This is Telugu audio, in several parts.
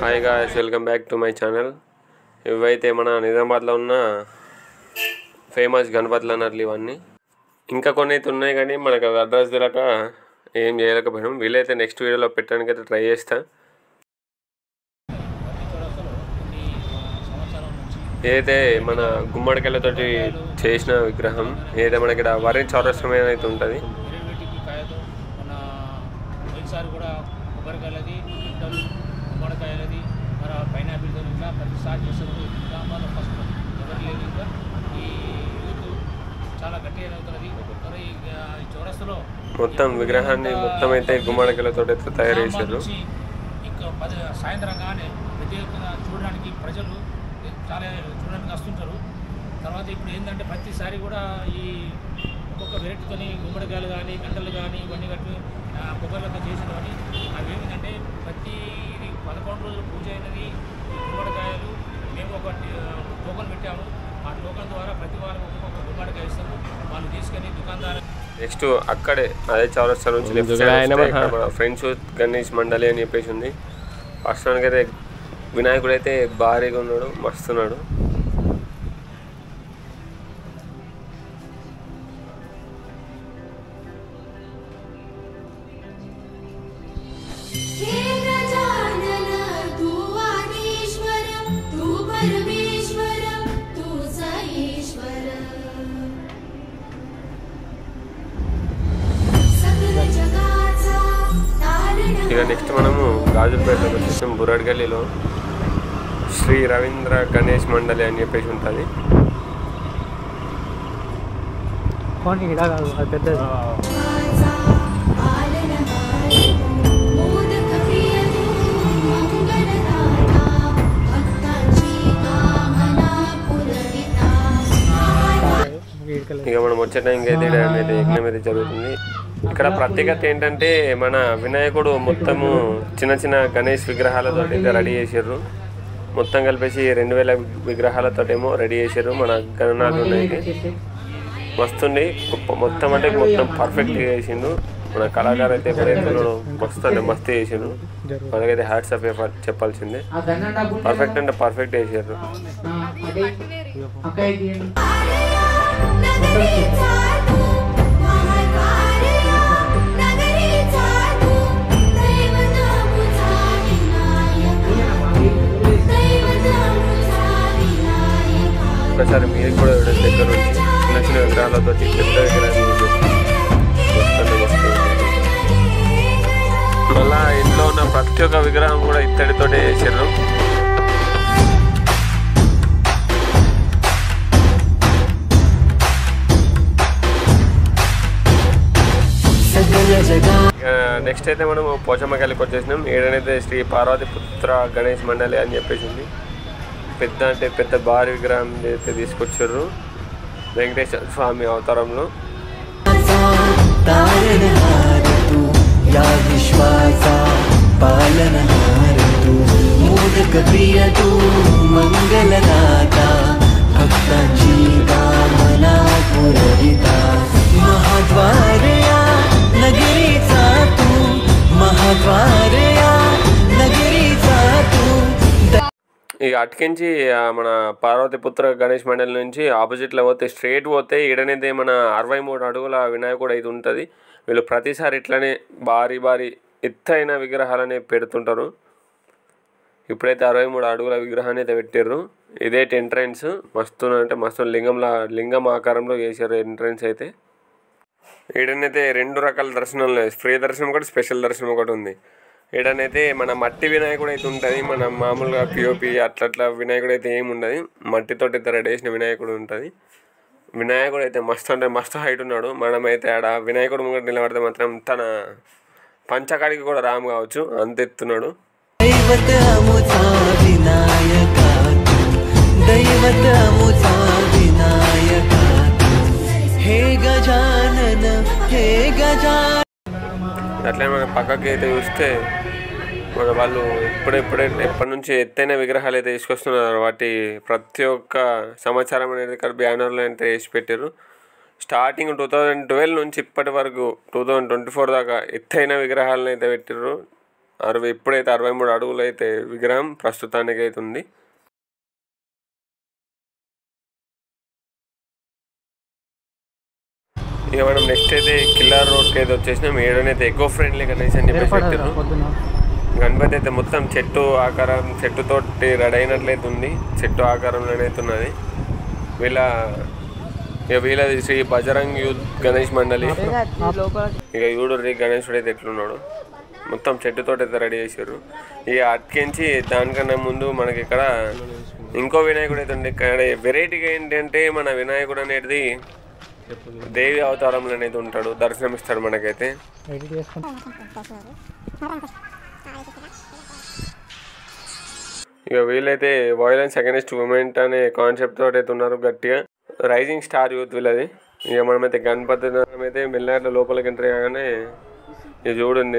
Hi guys, welcome back to my channel. ఇవైతే మన నిజామాబాద్లో ఉన్న ఫేమస్ గణపతులు అన్నట్లు ఇవన్నీ. ఇంకా కొన్ని అయితే ఉన్నాయి కానీ మనకు అడ్రస్ తెలియక ఏం చేయలేకపోయినాం. వీలైతే నెక్స్ట్ వీడియోలో పెట్టడానికి అయితే ట్రై చేస్తా. ఏదైతే మన గుమ్మడికాయలతోటి చేసిన విగ్రహం ఏదైతే మనకి ఇక్కడ వరి చౌరస్తం అయితే ఉంటుంది. గుమ్మడికాయలది మరి పైనాపిల్తో ఇంకా ప్రతిసారి చేస్తారు. నిజామాబాద్లో ఫస్ట్ ఎవరు లేదు. ఇంకా ఈ యూత్ చాలా గట్టిగా అవుతున్నది. మరి ఈ చౌరస్తలో మొత్తం విగ్రహాన్ని మొత్తం అయితే గుమ్మడికాయలతో అయితే తయారు చేశారు. ఇంకా సాయంత్రం కానీ పెద్ద ఎత్తున చూడడానికి ప్రజలు చాలా చూడడానికి వస్తుంటారు. తర్వాత ఇప్పుడు ఏంటంటే ప్రతిసారి కూడా ఈ ఒక్కొక్క వెరైటీతోని గుమ్మడికాయలు కానీ గంటలు కానీ ఇవన్నీ కట్టి పొగలతో చేసినవని అవి ఏమిటంటే ప్రతి 11 రోజులు పూజ అయినది గుమ్మడికాయలు. మేము ఒక టోకన్ పెట్టాము. ఆ టోకన్ ద్వారా ప్రతి వారం ఒక్కొక్క గుమ్మడికాయ ఇస్తాము. వాళ్ళు తీసుకొని దుకాణదారు నెక్స్ట్ అక్కడే అదే చౌరస్తా నుంచి లెఫ్ట్ సైడ్ మన ఫ్రెండ్స్ గణేష్ మండలి అని చెప్పేసి ఉంది. ప్రస్తుతానికి అయితే వినాయకుడు అయితే భారీగా ఉన్నాడు, మస్తున్నాడు. ఇక నెక్స్ట్ మనము గాజులపేటలో వచ్చేసాం. బుర్రడ్గల్లీలో శ్రీ రవీంద్ర గణేష్ మండలి అని చెప్పేసి ఉంటుంది. ఇక మనం వచ్చే టైంకి అయితే యజ్ఞం అయితే జరుగుతుంది. ఇక్కడ ప్రత్యేకత ఏంటంటే మన వినాయకుడు మొత్తము చిన్న చిన్న గణేష్ విగ్రహాలతో రెడీ చేసారు. మొత్తం కలిపేసి 2000 విగ్రహాలతోటేమో రెడీ చేశారు. మన గణనాథుని అయితే మస్తుండి మొత్తం అంటే మొత్తం పర్ఫెక్ట్గా చేసిండు. మన కళాకారు అయితే ఎప్పుడైతే మస్తు అంటే మస్తు చేసిండు. మనకైతే హ్యాట్స్ ఆఫ్ చెప్పాల్సిందే. పర్ఫెక్ట్ అంటే పర్ఫెక్ట్ చేసారు. ఒకసారి మీరు కూడా దగ్గర నుంచి చిన్న చిన్న విగ్రహాలతో పెద్ద విగ్రహాలు మళ్ళా ఇంట్లో ఉన్న ప్రతి ఒక్క విగ్రహం కూడా ఇత్తడితోటే చేసారు. నెక్స్ట్ అయితే మనం పోచమ్మకాయలకు వచ్చేసినాం. ఏడనైతే శ్రీ పార్వతీపుత్ర గణేష్ మండలి అని చెప్పేసింది. పెద్ద అంటే పెద్ద భారీ విగ్రహం అయితే తీసుకొచ్చారు వెంకటేశ్వర స్వామి అవతారంలో. ఇక అటుకించి మన పార్వతీపుత్ర గణేష్ మండలి నుంచి ఆపోజిట్లో పోతే స్ట్రేట్ పోతే ఈడనైతే మన 63 అడుగుల వినాయకుడు అయితే ఉంటుంది. వీళ్ళు ప్రతిసారి ఇట్లనే భారీ భారీ ఎత్తైన విగ్రహాలని పెడుతుంటారు. ఇప్పుడైతే 63 అడుగుల విగ్రహాన్ని అయితే పెట్టారు. ఇదే ఎంట్రన్స్. మస్తు అంటే మస్తు లింగం ఆకారంలో చేశారు ఎంట్రన్స్ అయితే. ఈడనైతే 2 రకాల దర్శనాలు ఉన్నాయి. ఫ్రీ దర్శనం ఒకటి, స్పెషల్ దర్శనం ఒకటి ఉంది. ఈడనైతే మన మట్టి వినాయకుడు అయితే ఉంటుంది. మన మామూలుగా పిఓపి అట్లా వినాయకుడు అయితే ఏమి ఉండదు. మట్టితోటి రెడీ చేసిన వినాయకుడు ఉంటుంది. వినాయకుడు అయితే మస్తు అంటే మస్తు హైట్ ఉన్నాడు. మనమైతే ఆడ వినాయకుడు ముంగట నిలబడితే మాత్రం తన పంచకాడికి కూడా రాము కావచ్చు, అంత ఎత్తున్నాడు. అట్లే మన పక్కకి అయితే చూస్తే మన వాళ్ళు ఎప్పటి నుంచి ఎత్తైన విగ్రహాలు అయితే తీసుకొస్తున్నారు. వాటి ప్రతి ఒక్క సమాచారం అనేది ఇక్కడ బ్యానర్లో అయితే వేసి పెట్టారు. స్టార్టింగ్ 2012 నుంచి ఇప్పటి వరకు 2024 దాకా ఎత్తైన విగ్రహాలను అయితే పెట్టిర్రు. ఇప్పుడైతే 63 అడుగులు అయితే విగ్రహం ప్రస్తుతానికి అయితే ఉంది. ఇక మనం నెక్స్ట్ అయితే కిల్లార్ రోడ్కి అయితే వచ్చేసినాం. ఏడనైతే ఎకో ఫ్రెండ్లీ గణేష్ అని చెప్పేసి పెట్టిర్రు. గణపతి అయితే మొత్తం చెట్టు ఆకారం, చెట్టుతోటి రెడీ అయినట్లయితే ఉంది. చెట్టు ఆకారంలోనైతే ఉన్నది. వీళ్ళది శ్రీ బజరంగ్ యూత్ గణేష్ మండలి. ఇక యూడూరి గణేశుడు అయితే ఎట్లున్నాడు, మొత్తం చెట్టుతోటి అయితే రెడీ చేసారు. ఇక అట్కించి దానికన్నా ముందు మనకి ఇక్కడ ఇంకో వినాయకుడు అయితే ఉంది. ఇక్కడ వెరైటీగా ఏంటంటే మన వినాయకుడు అనేది దేవి అవతారంలో అనేది ఉంటాడు, దర్శనమిస్తాడు మనకైతే. ఇక వీళ్ళైతే వైలెన్స్ అగైనెస్ట్ ఉమెన్ అనే కాన్సెప్ట్ తోటి అయితే ఉన్నారు గట్టిగా. రైజింగ్ స్టార్ యూత్ వీళ్ళది. ఇక మనమైతే గణపతి అయితే మెల్లగా లోపలికి ఎంటర్ కాగానే ఇక చూడండి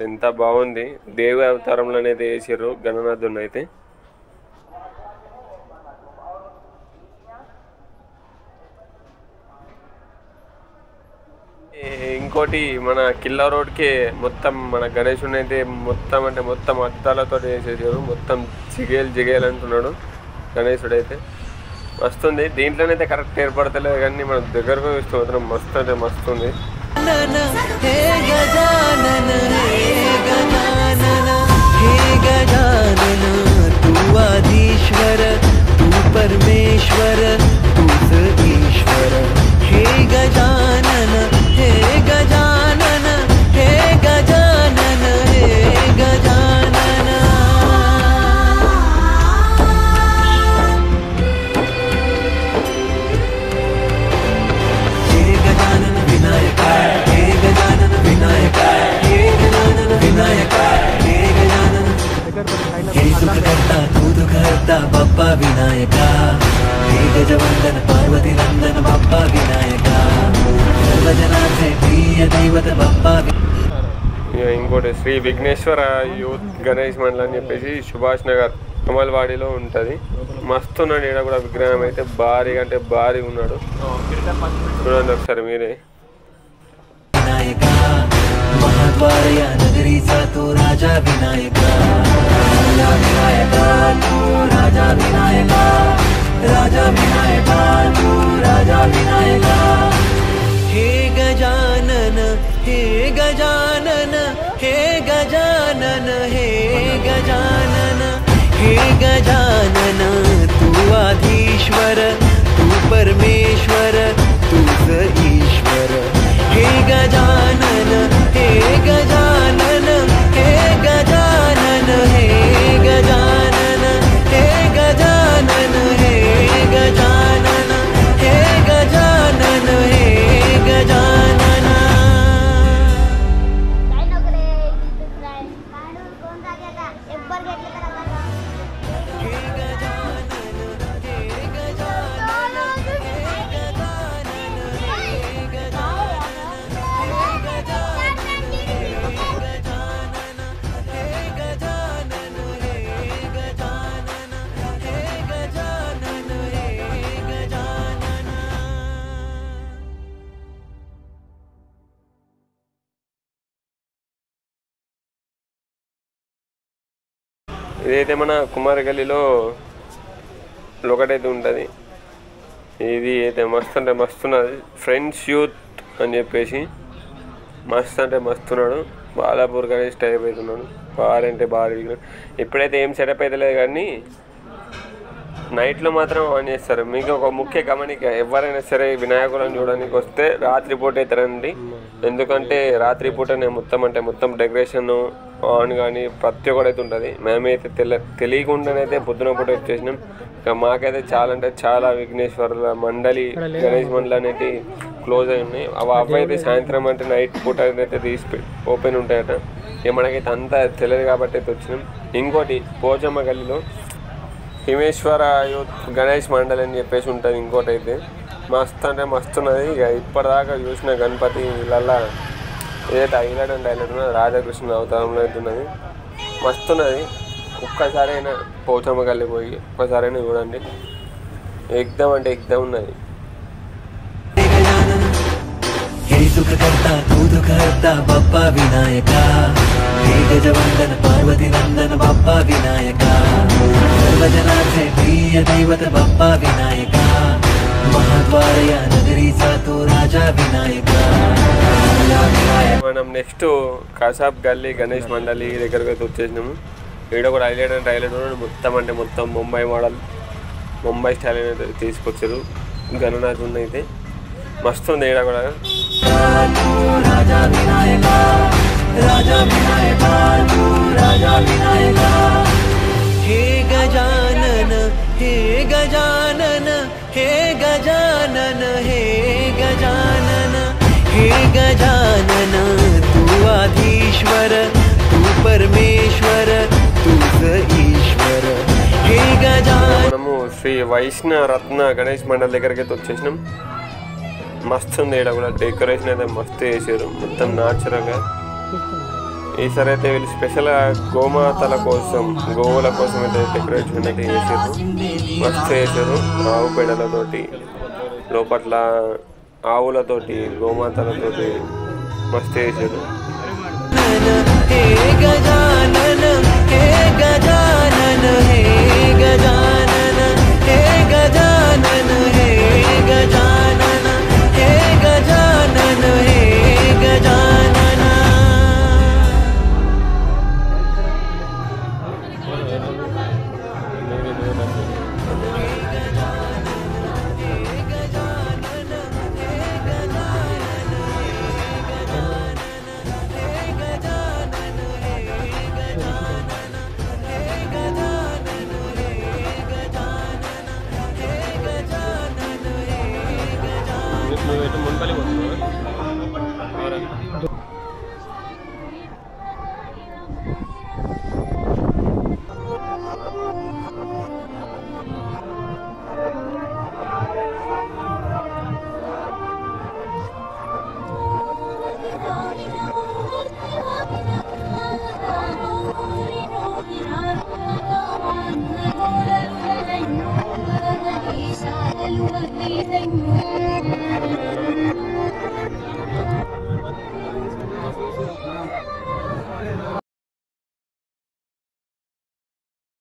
ఎంత బాగుంది. దేవి అవతారంలో అయితే వేసారు గణనాథుని అయితే. ఇంకోటి మన కిల్లా రోడ్కి మొత్తం మన గణేశుని అయితే మొత్తం అద్దాలతో వేసేసారు. మొత్తం జిగేలు అంటున్నాడు గణేశుడు అయితే. మస్తుంది. దీంట్లోనైతే కరెక్ట్ ఏర్పడతలేదు కానీ మనం దగ్గరకు చూస్తే మాత్రం మస్తుంది. परमेश्वर तूच ईश्वर हे गजानन हे गजानन हे गजानन हे गजानन हे गजानन विनायक हे गजानन विनायक हे गजानन विनायक हे गजानन हे सुखकर्ता तू दुःखहर्ता बाप्पा विनायका हे गजवंदन पार्वती नंदन बाप्पा विनायका सर्वजनाचे प्रिय दैवत बाप्पा. ఇంకోటి శ్రీ విఘ్నేశ్వర యూత్ గణేష్ మండలి అని చెప్పేసి సుభాష్ నగర్ అమల్వాడిలో ఉంటుంది. మస్తు ఉన్నాడు. ఈడ కూడా విగ్రహం అయితే భారీగా అంటే భారీగా ఉన్నాడు. చూడండి ఒకసారి మీరే. महाद्वारया नगरीचा तो राजा विनायका विनायका तू राजा विनायका राजा विनायका तू राजा विनायका हे गजानन हे गजानन हे गजानन हे गजानन हे गजानन तू आधीश्वर तू परमेश्वर तूच ईश्वर हे गजानन हे गजानन हे गजानन हे गजानन हे गजानन हे गजानन हे गजानन हे गजानन ఇదైతే మన కుమార్ గల్లీలో ఒకటైతే ఉంటుంది. ఇది అయితే మస్తున్నది. ఫ్రెండ్స్ యూత్ అని చెప్పేసి మస్తున్నాడు. బాలాపూర్ గణేష్ టైప్ అవుతున్నాడు. భారీ ఇప్పుడైతే ఏం సెటప్ అయితే లేదు కానీ నైట్లో మాత్రం ఆన్ చేస్తారు. మీకు ఒక ముఖ్య గమనిక, ఎవరైనా సరే వినాయకులను చూడడానికి వస్తే రాత్రిపూట అయితే రండి. ఎందుకంటే రాత్రిపూటనే మొత్తం డెకరేషన్ ఆన్ కానీ ప్రతి ఒక్కటి అయితే ఉంటుంది. మేమైతే తెలియకుండానైతే పొద్దున పూట వచ్చేసినాం. ఇక మాకైతే చాలా విఘ్నేశ్వరుల మండలి గణేష్ మండలి అనేది క్లోజ్ అయి ఉన్నాయి. అవైతే సాయంత్రం అంటే నైట్ పూట అయితే తీసి ఓపెన్ ఉంటాయట. ఇక మనకైతే అంతా తెలియదు కాబట్టి అయితే వచ్చినాం. ఇంకోటి పోచమ్మ గల్లీలో హిమేశ్వర యూత్ గణేష్ మండలి అని చెప్పేసి ఉంటుంది. ఇంకోటి అయితే మస్తున్నది. ఇక ఇప్పటిదాకా చూసిన గణపతి వీళ్ళల్లా ఏదైతే హైలైట్ ఉన్నది రాధాకృష్ణ అవతారంలో అయితే ఉన్నది. మస్తున్నది. ఒక్కసారైనా పోచమ్మ గల్లి పోయి ఒక్కసారైనా చూడండి. ఎగ్దమ్ ఉన్నది. हे सुखकर्ता तू दुःखहर्ता बाप्पा विनायका हे गजवंदन पार्वती नंदन बाप्पा विनायका सर्वजनांचे प्रिय दैवत बाप्पा विनायका महाद्वारया नगरीचा तो राजा विनायका మనం నెక్స్ట్ కాసాబ్ గల్లీ గణేష్ మండలి దగ్గరకు అయితే వచ్చేసినాము. ఈడ కూడా హైలైట్ మొత్తం అంటే మొత్తం ముంబై మోడల్ ముంబై స్టైల్ అయితే తీసుకొచ్చారు. గణనాథ్ అయితే మస్తు ఉంది. ఈడ కూడా राजा विनायका राजा विनायका तू राजा विनायका हे गजानन हे गजानन हे गजानन हे गजानन हे गजानन तू आधीश्वर तू परमेश्वर तूच ईश्वर हे गजानन. మనము శ్రీ వైష్ణవ రత్న గణేష్ మండలి దగ్గరికి అయితే వచ్చేసినాం. మస్తు ఉంది. ఇక్కడ కూడా డెకరేషన్ అయితే మస్తు చేసారు, మొత్తం న్యాచురల్గా. ఈసారి అయితే వీళ్ళు స్పెషల్గా గోమాతల కోసం గోవుల కోసం అయితే డెకరేషన్ అయితే చేసారు, మస్తు చేసారు. ఆవు పేడలతోటి లోపట్ల ఆవులతోటి గోమాతలతోటి మస్తు చేసారు. हे गजानन हे गजानन हे गजानन हे गजानन